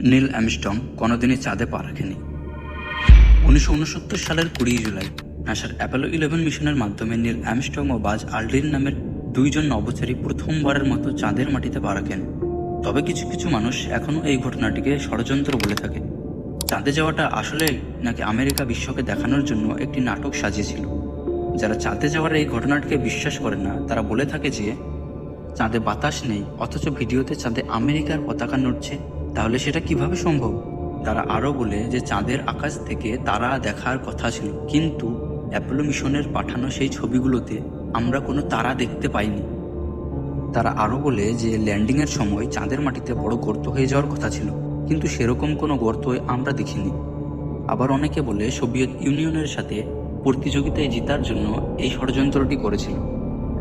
Neil Armstrong কোনোদিনই চাঁদে পা রাখেনি। 1969 সালের 20 জুলাই নাসার অ্যাপোলো 11 মিশনের মাধ্যমে নীল আর্মস্ট্রং ও বাজ আলড্রিন নামের দুইজন নভোচারী প্রথমবারের মতো চাঁদের মাটিতে পা রাখেন। তবে কিছু কিছু মানুষ এখনও এই ঘটনাটিকে ষড়যন্ত্র বলে থাকে। চাঁদে যাওয়াটা আসলে নাকি আমেরিকা বিশ্বকে দেখানোর জন্য একটি নাটক সাজিয়েছিল। যারা চাঁদে যাওয়ার এই ঘটনাটিকে বিশ্বাস করে না তারা বলে থাকে যে চাঁদে বাতাস নেই, অথচ ভিডিওতে চাঁদে আমেরিকার পতাকা নড়ছে, তাহলে সেটা কিভাবে সম্ভব? তারা আরও বলে যে চাঁদের আকাশ থেকে তারা দেখার কথা ছিল, কিন্তু অ্যাপোলো মিশনের পাঠানো সেই ছবিগুলোতে আমরা কোনো তারা দেখতে পাইনি। তারা আরও বলে যে ল্যান্ডিংয়ের সময় চাঁদের মাটিতে বড় গর্ত হয়ে যাওয়ার কথা ছিল, কিন্তু সেরকম কোনো গর্ত আমরা দেখিনি। আবার অনেকে বলে সোভিয়েত ইউনিয়নের সাথে প্রতিযোগিতায় জেতার জন্য এই ষড়যন্ত্রটি করেছিল।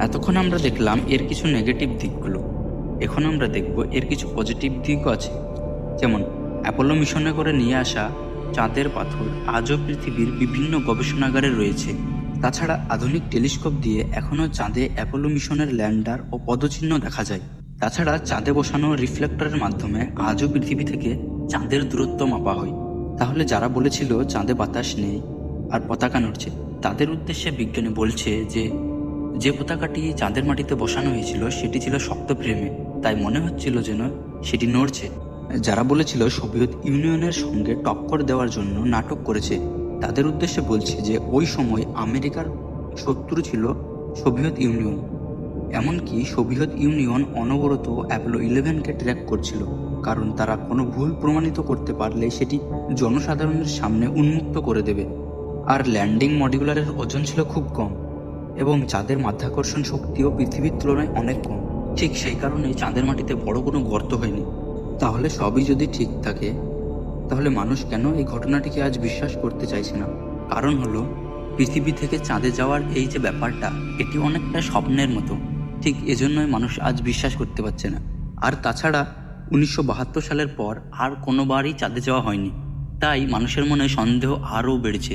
এতক্ষণ আমরা দেখলাম এর কিছু নেগেটিভ দিকগুলো, এখন আমরা দেখব এর কিছু পজিটিভ দিকও আছে। যেমন অ্যাপোলো মিশনে করে নিয়ে আসা চাঁদের পাথর আজও পৃথিবীর বিভিন্ন গবেষণাগারে রয়েছে। তাছাড়া আধুনিক টেলিস্কোপ দিয়ে এখনও চাঁদে অ্যাপোলো মিশনের ল্যান্ডার ও পদচিহ্ন দেখা যায়। তাছাড়া চাঁদে বসানো রিফ্লেক্টরের মাধ্যমে আজও পৃথিবী থেকে চাঁদের দূরত্ব মাপা হয়। তাহলে যারা বলেছিল চাঁদে বাতাস নেই আর পতাকা নড়ছে, তাদের উদ্দেশ্যে বিজ্ঞানী বলছে যে পতাকাটি চাঁদের মাটিতে বসানো হয়েছিল সেটি ছিল শক্ত ফ্রেমে, তাই মনে হচ্ছিল যেন সেটি নড়ছে। যারা বলেছিল সোভিয়েত ইউনিয়নের সঙ্গে টক্কর দেওয়ার জন্য নাটক করেছে, তাদের উদ্দেশ্যে বলছে যে ওই সময় আমেরিকার শত্রু ছিল সোভিয়েত ইউনিয়ন। এমনকি সোভিয়েত ইউনিয়ন অনবরত অ্যাপোলো 11কে ট্র্যাক করছিল, কারণ তারা কোনো ভুল প্রমাণিত করতে পারলে সেটি জনসাধারণের সামনে উন্মুক্ত করে দেবে। আর ল্যান্ডিং মডিউলারের ওজন ছিল খুব কম এবং চাঁদের মাধ্যাকর্ষণ শক্তিও পৃথিবীর তুলনায় অনেক কম। ঠিক সেই কারণেই চাঁদের মাটিতে বড় কোনো গর্ত হয়নি। তাহলে সবই যদি ঠিক থাকে, তাহলে মানুষ কেন এই ঘটনাটিকে আজ বিশ্বাস করতে চাইছে না? কারণ হলো পৃথিবী থেকে চাঁদে যাওয়ার এই যে ব্যাপারটা, এটি অনেকটা স্বপ্নের মতো। ঠিক এজন্যই মানুষ আজ বিশ্বাস করতে পারছে না। আর তাছাড়া 1972 সালের পর আর কোনোবারই চাঁদে যাওয়া হয়নি, তাই মানুষের মনে সন্দেহ আরও বেড়েছে।